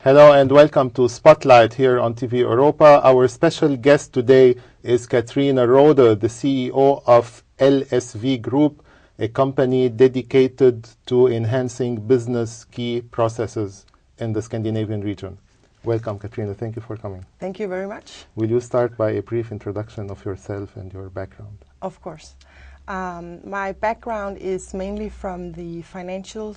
Hello and welcome to Spotlight here on TV Europa. Our special guest today is Katrine Rohde, the CEO of LSV Group, a company dedicated to enhancing business key processes in the Scandinavian region. Welcome, Katrine. Thank you for coming. Thank you very much. Will you start by a brief introduction of yourself and your background? Of course. My background is mainly from the financial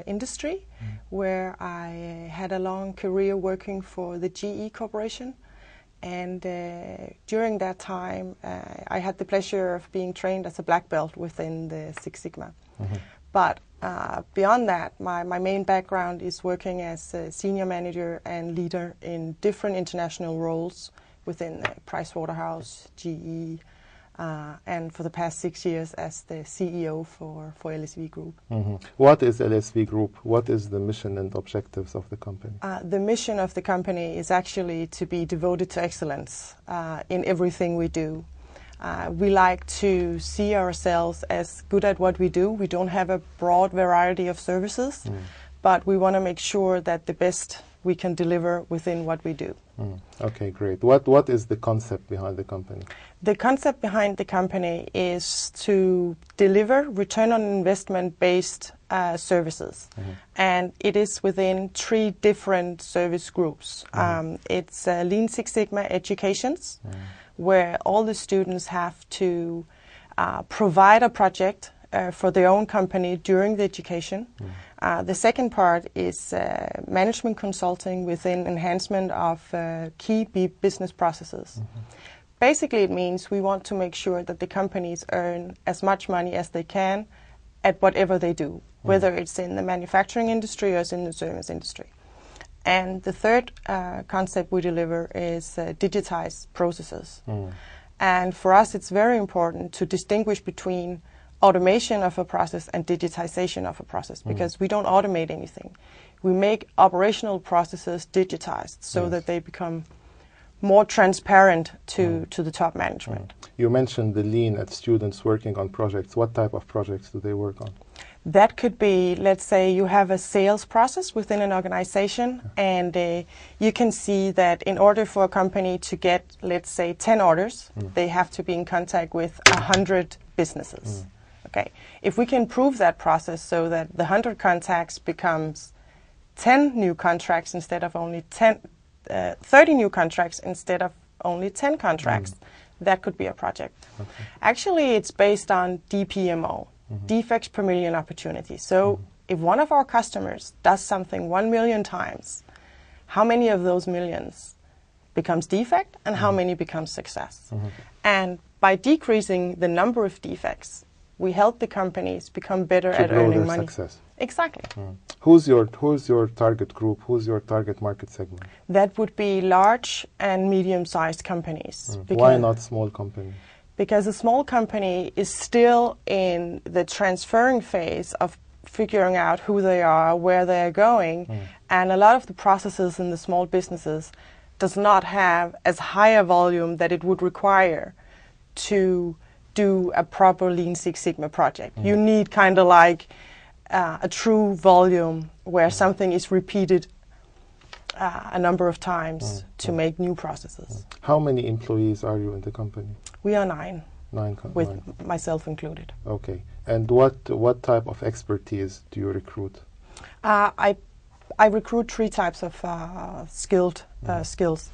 industry, where I had a long career working for the GE Corporation. And during that time, I had the pleasure of being trained as a black belt within the Six Sigma. But beyond that, my main background is working as a senior manager and leader in different international roles within Pricewaterhouse, GE, and for the past 6 years as the CEO for LSV Group. What is LSV Group? What is the mission and objectives of the company? The mission of the company is actually to be devoted to excellence in everything we do. We like to see ourselves as good at what we do. We don't have a broad variety of services, but we want to make sure that the best we can deliver within what we do. Okay, great. What is the concept behind the company? The concept behind the company is to deliver return on investment based services. And it is within 3 different service groups. It's Lean Six Sigma Educations, where all the students have to provide a project for their own company during the education. The second part is management consulting within enhancement of key business processes. Basically, it means we want to make sure that the companies earn as much money as they can at whatever they do, whether it's in the manufacturing industry or it's in the service industry. And the third concept we deliver is digitized processes. And for us, it's very important to distinguish between automation of a process and digitization of a process, because we don't automate anything. We make operational processes digitized so that they become more transparent to the top management. You mentioned the lean at students working on projects. What type of projects do they work on? That could be, let's say you have a sales process within an organization, and you can see that in order for a company to get, let's say, 10 orders, they have to be in contact with 100 businesses. Okay. If we can improve that process so that the 100 contacts becomes 10 new contracts instead of only 30 new contracts instead of only 10 contracts, that could be a project. Actually, it's based on DPMO, defects per million opportunities. So if one of our customers does something 1 million times, how many of those millions becomes defect and how many becomes success? And by decreasing the number of defects, we help the companies become better at earning money. Success. Exactly. Who's your target group? Who's your target market segment? That would be large and medium-sized companies. Why not small companies? Because a small company is still in the transferring phase of figuring out who they are, where they're going, and a lot of the processes in the small businesses does not have as high a volume that it would require to do a proper Lean Six Sigma project. You need kind of like a true volume where something is repeated a number of times to make new processes. How many employees are you in the company? We are 9. 9, with myself included. Okay. And what type of expertise do you recruit? I recruit 3 types of skills.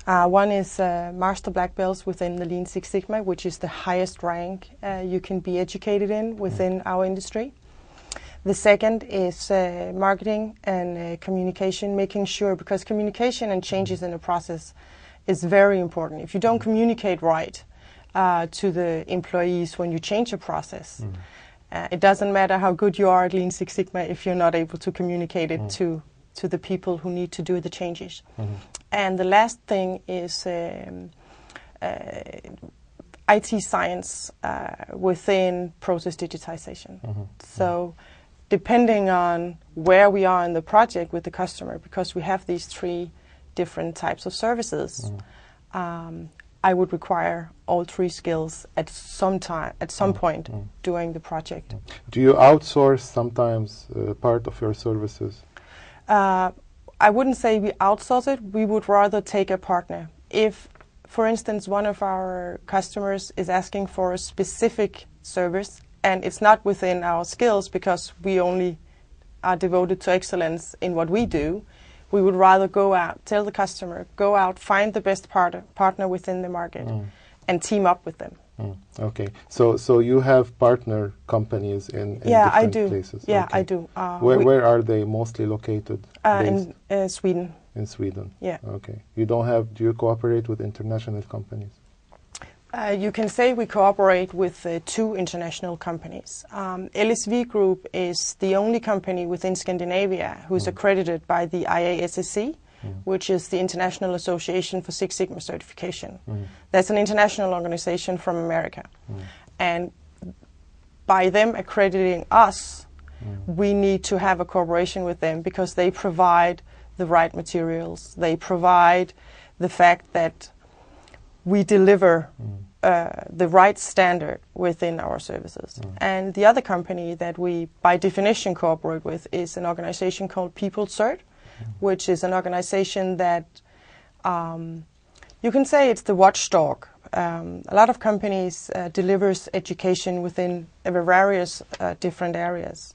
One is Master Black Belts within the Lean Six Sigma, which is the highest rank you can be educated in within our industry. The second is marketing and communication, making sure, because communication and changes in the process is very important. If you don't communicate right to the employees when you change a process, it doesn't matter how good you are at Lean Six Sigma if you're not able to communicate it to the people who need to do the changes. And the last thing is IT science within process digitization. So depending on where we are in the project with the customer, because we have these 3 different types of services, I would require all 3 skills at some point during the project. Do you outsource sometimes part of your services? I wouldn't say we outsource it. We would rather take a partner. If, for instance, one of our customers is asking for a specific service and it's not within our skills because we only are devoted to excellence in what we do, we would rather go out, tell the customer, go out, find the best partner within the market and team up with them. Okay, so you have partner companies in different places. Yeah, okay. I do. Where are they mostly located? In Sweden. In Sweden. Yeah. Okay. Do you cooperate with international companies? You can say we cooperate with 2 international companies. LSV Group is the only company within Scandinavia who's accredited by the IASSC, which is the International Association for Six Sigma Certification. That's an international organization from America. And by them accrediting us, we need to have a cooperation with them because they provide the right materials. They provide the fact that we deliver the right standard within our services. And the other company that we, by definition, cooperate with is an organization called People Cert, which is an organization that you can say it's the watchdog. A lot of companies delivers education within various different areas.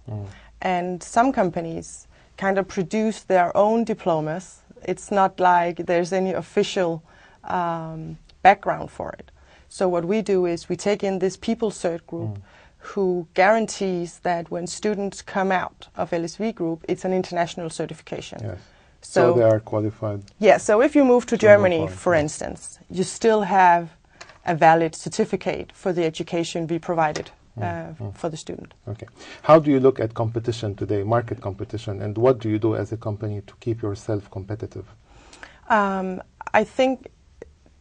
And some companies kind of produce their own diplomas. It's not like there's any official background for it. So what we do is we take in this People Cert group who guarantees that when students come out of LSV Group, it's an international certification. Yes. So they are qualified. Yeah, so if you move to Germany, for instance, you still have a valid certificate for the education we provided for the student. Okay. How do you look at competition today, market competition, and what do you do as a company to keep yourself competitive? I think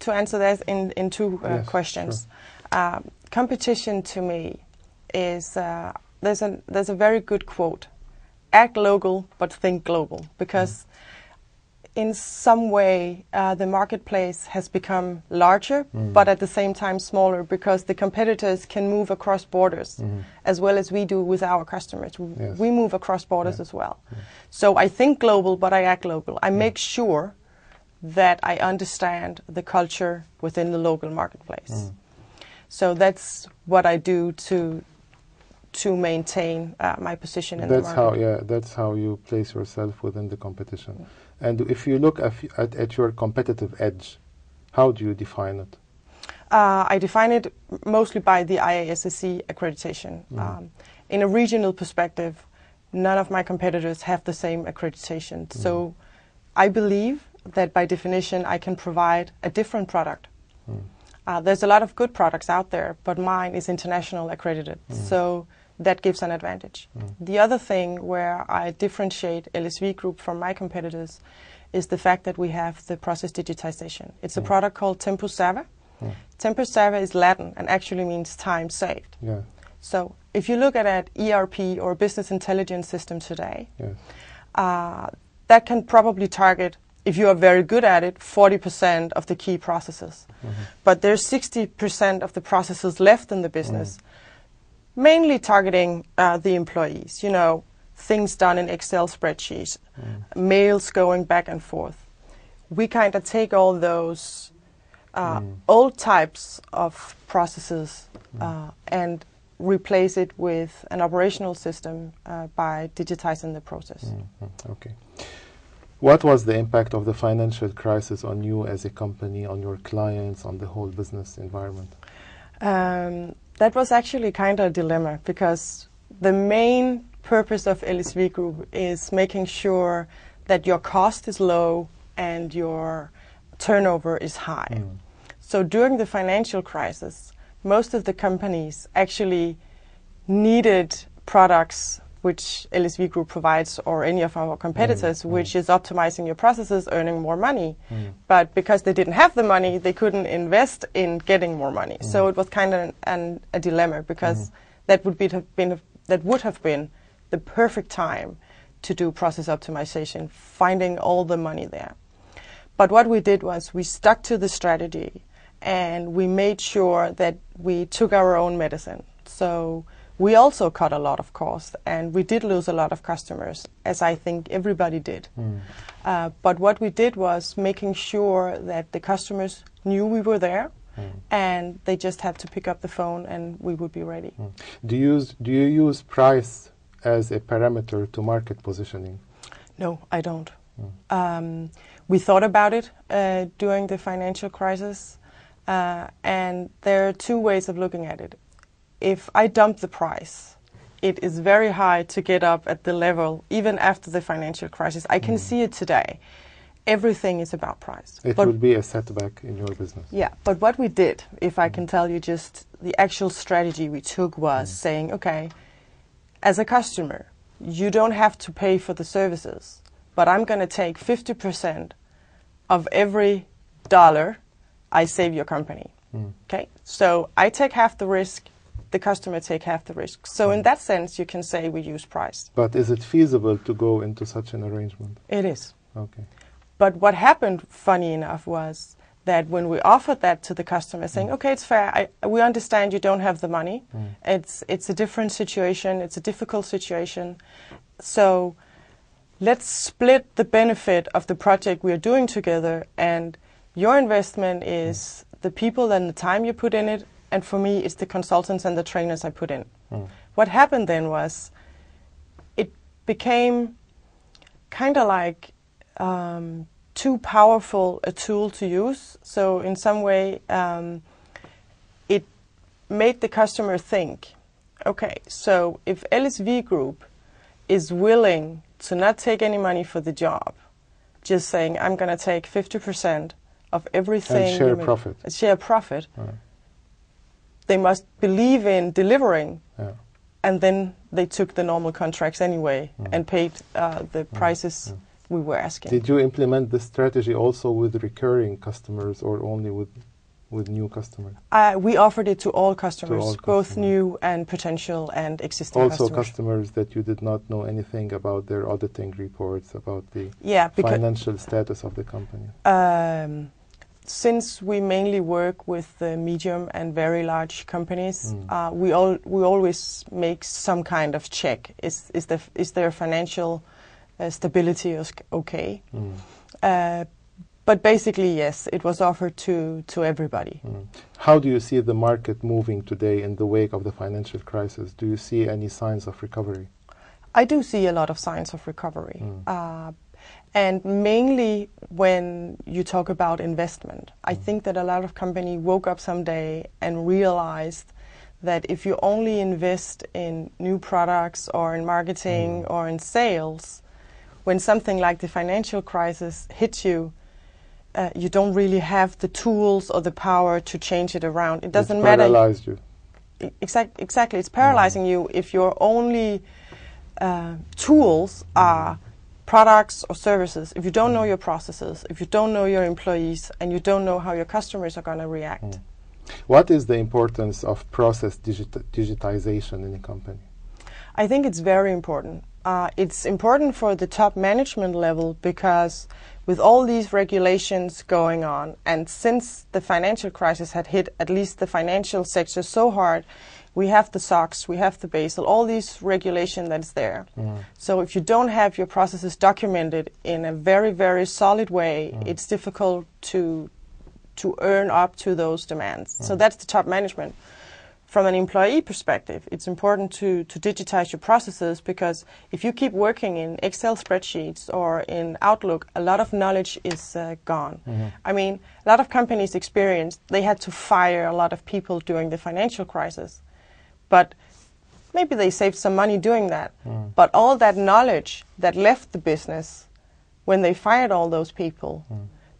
to answer that in 2 questions. Sure. Competition to me is, there's a very good quote, act local but think global, because in some way the marketplace has become larger but at the same time smaller because the competitors can move across borders as well as we do with our customers. Yes. We move across borders as well. So I think global but I act local. I make sure that I understand the culture within the local marketplace. So that's what I do to maintain my position in the market. That's how you place yourself within the competition. And if you look at your competitive edge, how do you define it? I define it mostly by the IASSC accreditation. In a regional perspective, none of my competitors have the same accreditation. So I believe that by definition I can provide a different product. There's a lot of good products out there, but mine is international accredited, so that gives an advantage. The other thing where I differentiate LSV Group from my competitors is the fact that we have the process digitization. It's a product called Tempus Serva. Tempus Serva is Latin and actually means time saved. Yeah. So if you look at an ERP or a business intelligence system today, that can probably target, if you are very good at it, 40% of the key processes. But there's 60% of the processes left in the business, mainly targeting the employees. You know, things done in Excel spreadsheets, mails going back and forth. We kind of take all those old types of processes and replace it with an operational system by digitizing the process. Okay. What was the impact of the financial crisis on you as a company, on your clients, on the whole business environment? That was actually kind of a dilemma because the main purpose of LSV Group is making sure that your cost is low and your turnover is high. So during the financial crisis, most of the companies actually needed products which LSV Group provides or any of our competitors, which is optimizing your processes, earning more money. But because they didn't have the money, they couldn't invest in getting more money. So it was kind of a dilemma because that would have been the perfect time to do process optimization, finding all the money there. But what we did was we stuck to the strategy and we made sure that we took our own medicine. So We also cut a lot of costs, and we did lose a lot of customers, as I think everybody did. But what we did was making sure that the customers knew we were there, and they just had to pick up the phone and we would be ready. Do you use price as a parameter to market positioning? No, I don't. We thought about it during the financial crisis, and there are two ways of looking at it. If I dump the price, it is very hard to get up at the level, even after the financial crisis. I can see it today. Everything is about price. It will be a setback in your business. Yeah, but what we did, if I can tell you just the actual strategy we took was saying, okay, as a customer, you don't have to pay for the services, but I'm going to take 50% of every dollar I save your company. Okay, so I take half the risk, the customer take half the risk. So in that sense, you can say we use price. But is it feasible to go into such an arrangement? It is. Okay. But what happened, funny enough, was that when we offered that to the customer, saying, okay, it's fair, we understand you don't have the money. It's a different situation, it's a difficult situation. So let's split the benefit of the project we are doing together, and your investment is the people and the time you put in it, and for me, it's the consultants and the trainers I put in. What happened then was, it became kind of like too powerful a tool to use. So in some way, it made the customer think, okay, so if LSV Group is willing to not take any money for the job, just saying, I'm going to take 50% of everything. And share profit. Share profit. They must believe in delivering. And then they took the normal contracts anyway and paid the prices we were asking. Did you implement this strategy also with recurring customers or only with new customers? We offered it to all customers, both new and potential and existing also customers. Customers that you did not know anything about their auditing reports, about the financial status of the company. Since we mainly work with the medium and very large companies, we always make some kind of check. Is their financial stability okay? But basically, yes, it was offered to everybody. How do you see the market moving today in the wake of the financial crisis? Do you see any signs of recovery? I do see a lot of signs of recovery. And mainly when you talk about investment. I think that a lot of companies woke up someday and realized that if you only invest in new products or in marketing or in sales, when something like the financial crisis hits you, you don't really have the tools or the power to change it around. It doesn't matter. It's paralyzed you. Exactly. It's paralyzing you if your only tools are products or services. If you don't know your processes, if you don't know your employees, and you don't know how your customers are going to react. What is the importance of process digitization in a company? I think it's very important. It's important for the top management level because with all these regulations going on, and since the financial crisis had hit at least the financial sector so hard, we have the SOX, we have the Basel, all these regulation that's there. So if you don't have your processes documented in a very, very solid way, it's difficult to earn up to those demands. So that's the top management. From an employee perspective, it's important to digitize your processes, because if you keep working in Excel spreadsheets or in Outlook, a lot of knowledge is gone. I mean, a lot of companies experienced they had to fire a lot of people during the financial crisis. But maybe they saved some money doing that. But all that knowledge that left the business when they fired all those people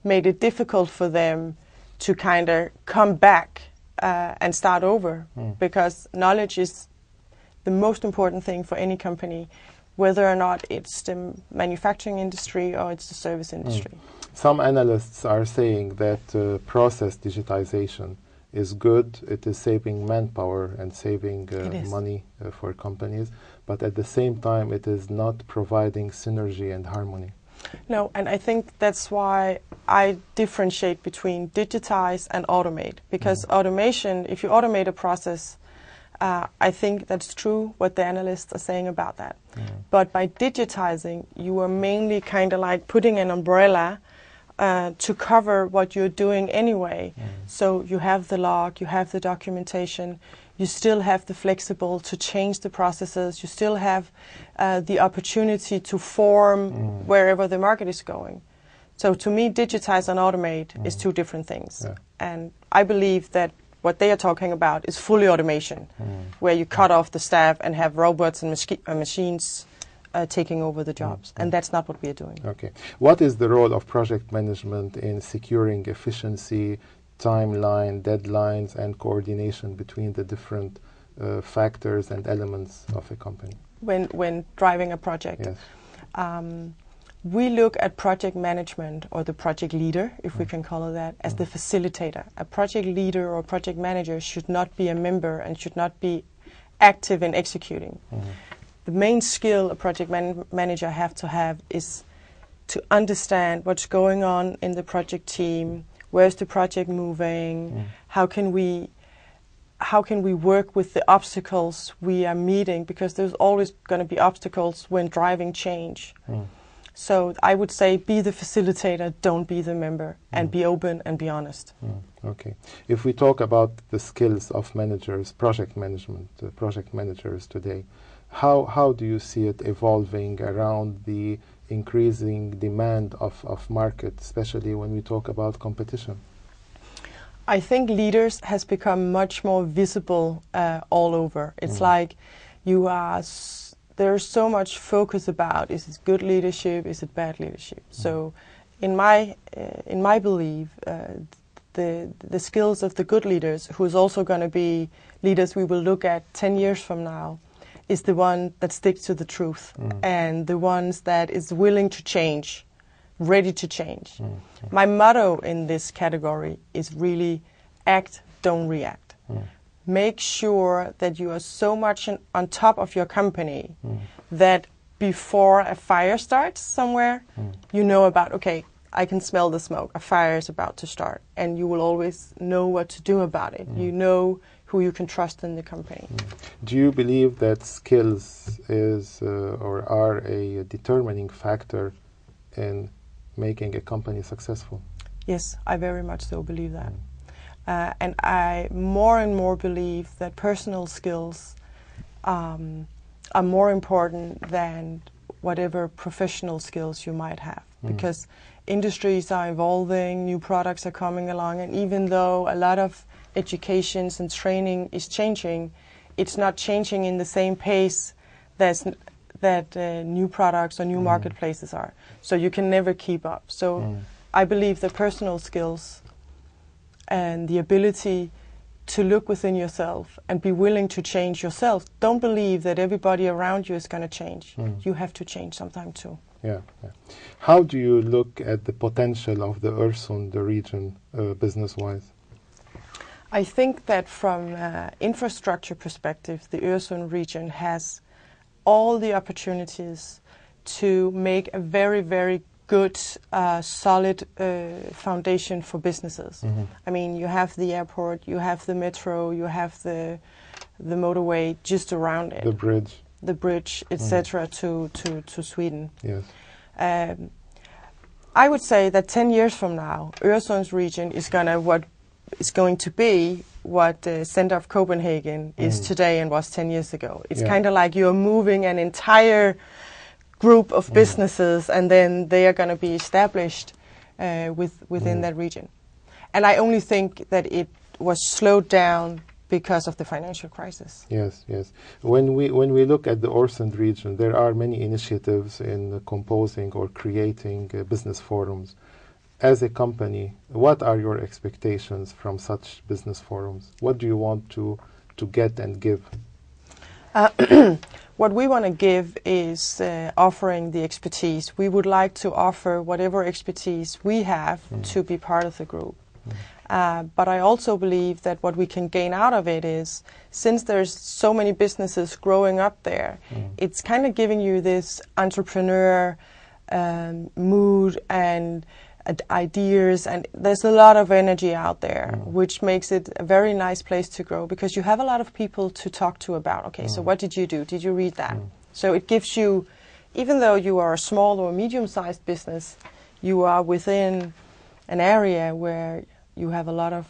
made it difficult for them to kind of come back and start over, because knowledge is the most important thing for any company, whether or not it's the manufacturing industry or it's the service industry. Some analysts are saying that process digitization is good. It is saving manpower and saving money for companies, but at the same time it is not providing synergy and harmony. No, and I think that's why I differentiate between digitize and automate, because automation, if you automate a process, I think that's true what the analysts are saying about that. But by digitizing, you are mainly kind of like putting an umbrella to cover what you're doing anyway. So you have the log, you have the documentation, you still have the flexible to change the processes, you still have the opportunity to form wherever the market is going. So to me, digitize and automate is two different things. And I believe that what they are talking about is fully automation, where you cut off the staff and have robots and machines taking over the jobs. And that's not what we are doing. Okay. What is the role of project management in securing efficiency, timeline, deadlines, and coordination between the different factors and elements of a company? When driving a project, Yes. We look at project management, or the project leader, if we can call it that, as the facilitator. A project leader or project manager should not be a member and should not be active in executing. The main skill a project manager have to have is to understand what's going on in the project team, where's the project moving, how can we work with the obstacles we are meeting, because there's always going to be obstacles when driving change. So I would say be the facilitator, don't be the member, and be open and be honest. Okay. If we talk about the skills of managers, project management, project managers today, how do you see it evolving around the increasing demand of market, especially when we talk about competition? I think leaders has become much more visible all over. It's like you are... There's so much focus about, is it good leadership, is it bad leadership? So in my belief, the skills of the good leaders, who is also going to be leaders we will look at 10 years from now, is the one that sticks to the truth and the ones that is willing to change, ready to change. My motto in this category is really act, don't react. Make sure that you are so much on top of your company that before a fire starts somewhere, you know about, okay, I can smell the smoke, a fire is about to start, and you will always know what to do about it. You know who you can trust in the company. Do you believe that skills is or are a determining factor in making a company successful? Yes, I very much so believe that. And I more and more believe that personal skills are more important than whatever professional skills you might have. Because industries are evolving, new products are coming along, and even though a lot of educations and training is changing, it's not changing in the same pace that new products or new marketplaces are. So you can never keep up. So I believe that personal skills and the ability to look within yourself and be willing to change yourself. Don't believe that everybody around you is going to change. You have to change sometime too. Yeah. How do you look at the potential of the Öresund region business-wise? I think that from infrastructure perspective, the Öresund region has all the opportunities to make a very, very good, solid foundation for businesses. I mean, you have the airport, you have the metro, you have the motorway just around it. The bridge, etc. to Sweden. Yes. I would say that 10 years from now, Öresund's region is going to be what the center of Copenhagen is today and was 10 years ago. It's kind of like you're moving an entire group of businesses, and then they are going to be established within that region. And I only think that it was slowed down because of the financial crisis. Yes. When we look at the Öresund region, there are many initiatives in composing or creating business forums. As a company, what are your expectations from such business forums? What do you want to get and give? What we want to give is offering the expertise. We would like to offer whatever expertise we have to be part of the group. But I also believe that what we can gain out of it is, since there's so many businesses growing up there, it's kind of giving you this entrepreneur mood and ideas, and there's a lot of energy out there, which makes it a very nice place to grow, because you have a lot of people to talk to about, okay, so what did you do? Did you read that? So it gives you, even though you are a small or medium-sized business, you are within an area where you have a lot of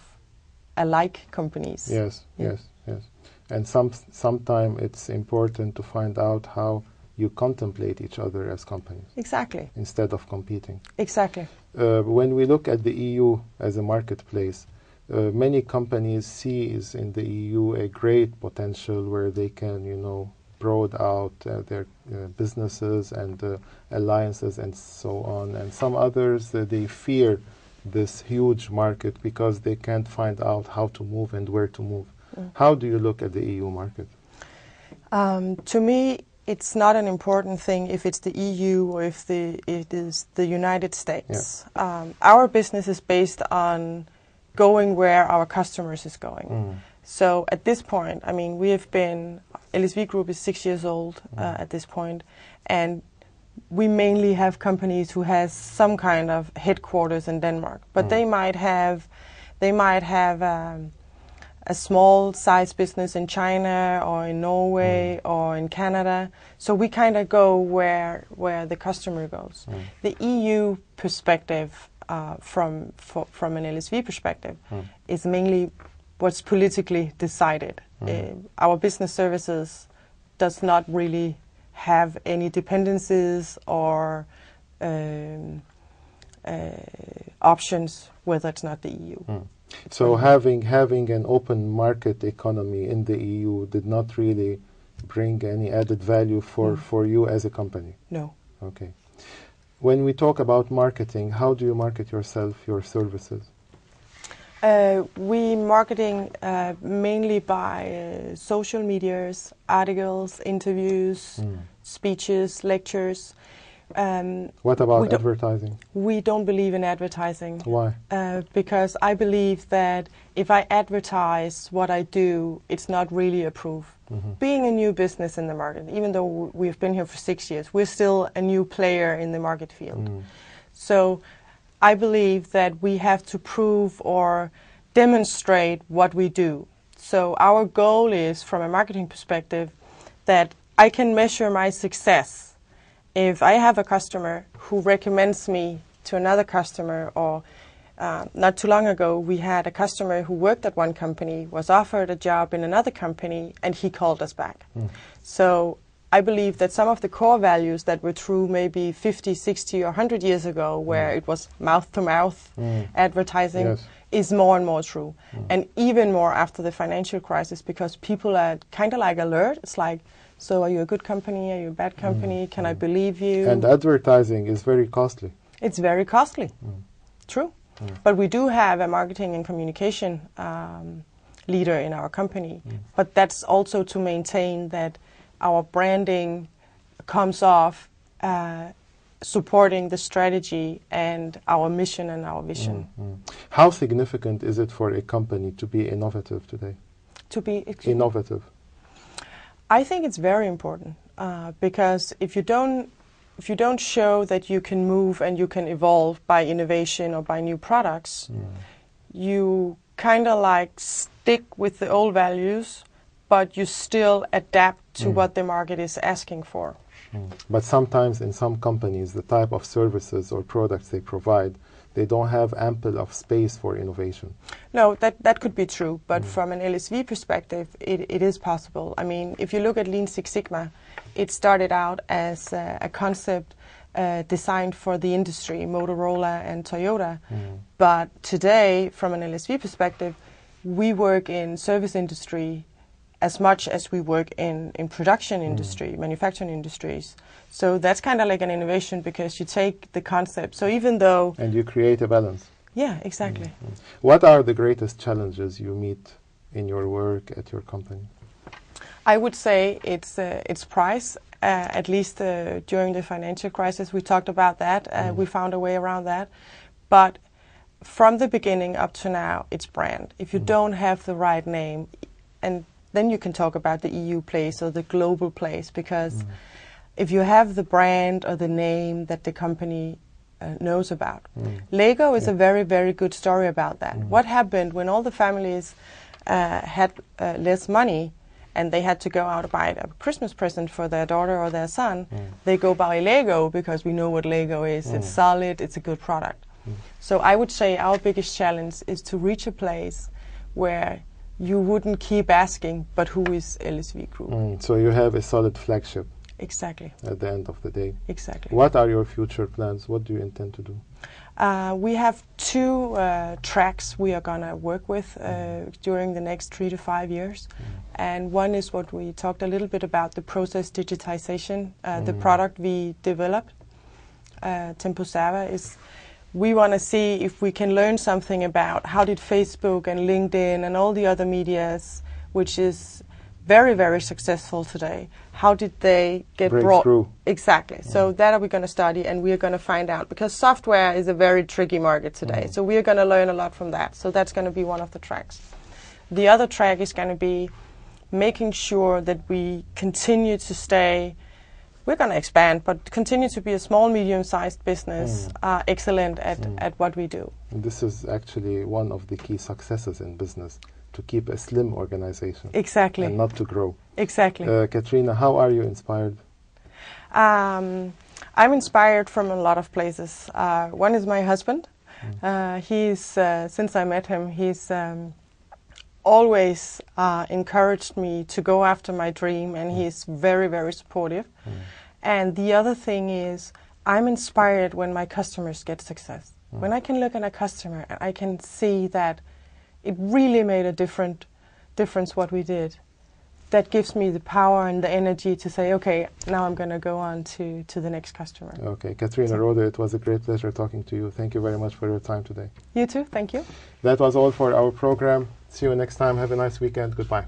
alike companies. Yes, yes, yes. And sometimes it's important to find out how you contemplate each other as companies. Exactly. Instead of competing. Exactly. When we look at the EU as a marketplace, many companies see in the EU a great potential where they can, broad out their businesses and alliances and so on. And some others, they fear this huge market because they can't find out how to move and where to move. How do you look at the EU market? To me, it's not an important thing if it's the EU or if it is the United States. Yeah. Our business is based on going where our customers is going. So at this point, I mean, LSV Group is 6 years old at this point, and we mainly have companies who has some kind of headquarters in Denmark, but they might have a small size business in China or in Norway or in Canada. So we kind of go where the customer goes. The EU perspective, from an LSV perspective, is mainly what's politically decided. Our business services does not really have any dependencies or options whether it's not the EU. So having an open market economy in the EU did not really bring any added value for you as a company? No. Okay. When we talk about marketing, how do you market yourself, your services? We marketing mainly by social medias, articles, interviews, speeches, lectures. What about advertising? We don't believe in advertising. Why? Because I believe that if I advertise what I do, it's not really a proof. Being a new business in the market, even though we've been here for 6 years, we're still a new player in the market field. So I believe that we have to prove or demonstrate what we do. So our goal is, from a marketing perspective, that I can measure my success. If I have a customer who recommends me to another customer, or not too long ago we had a customer who worked at one company, was offered a job in another company, and he called us back. So I believe that some of the core values that were true maybe 50, 60 or 100 years ago, where it was mouth-to-mouth advertising, is more and more true. And even more after the financial crisis, because people are kind of like alert. It's like, so are you a good company? Are you a bad company? Can I believe you? And advertising is very costly. It's very costly. True. But we do have a marketing and communication leader in our company. But that's also to maintain that our branding comes off supporting the strategy and our mission and our vision. How significant is it for a company to be innovative today? To be innovative? I think it's very important because if you don't show that you can move and you can evolve by innovation or by new products, you kind of like stick with the old values, but you still adapt to what the market is asking for. But sometimes in some companies, the type of services or products they provide, they don't have ample of space for innovation. No, that could be true, but from an LSV perspective, it is possible. I mean, if you look at Lean Six Sigma, it started out as a concept designed for the industry, Motorola and Toyota. But today, from an LSV perspective, we work in service industry as much as we work in production industry, manufacturing industries. So that's kind of like an innovation because you take the concept. So even though... And you create a balance. Yeah, exactly. What are the greatest challenges you meet in your work at your company? I would say it's price. At least during the financial crisis, we talked about that. We found a way around that. But from the beginning up to now, it's brand. If you don't have the right name, and then you can talk about the EU place or the global place, because if you have the brand or the name that the company knows about. Lego is a very, very good story about that. What happened when all the families had less money and they had to go out and buy a Christmas present for their daughter or their son? They go buy Lego because we know what Lego is. It's solid, it's a good product. So I would say our biggest challenge is to reach a place where you wouldn't keep asking, but who is LSV Group? So you have a solid flagship. Exactly. At the end of the day. Exactly. What are your future plans? What do you intend to do? We have two tracks we are going to work with during the next 3 to 5 years. And one is what we talked a little bit about, the process digitization, the product we developed, Tempo Server, is we want to see if we can learn something about how did Facebook and LinkedIn and all the other medias, which is very, very successful today, how did they get brought through? Exactly. So that are we going to study, and we are going to find out, because software is a very tricky market today. So we are going to learn a lot from that. So that's going to be one of the tracks. The other track is going to be making sure that we continue to stay. We're going to expand, but continue to be a small, medium-sized business, excellent at what we do. And this is actually one of the key successes in business, to keep a slim organization. Exactly. And not to grow. Exactly. Katrine, how are you inspired? I'm inspired from a lot of places. One is my husband. He's, since I met him, he's always encouraged me to go after my dream, and he's very, very supportive. And the other thing is, I'm inspired when my customers get success. When I can look at a customer and I can see that it really made a difference what we did, that gives me the power and the energy to say, okay, now I'm going to go on to the next customer. Okay, Katrine Rohde, it was a great pleasure talking to you. Thank you very much for your time today. You too, thank you. That was all for our program. See you next time. Have a nice weekend. Goodbye.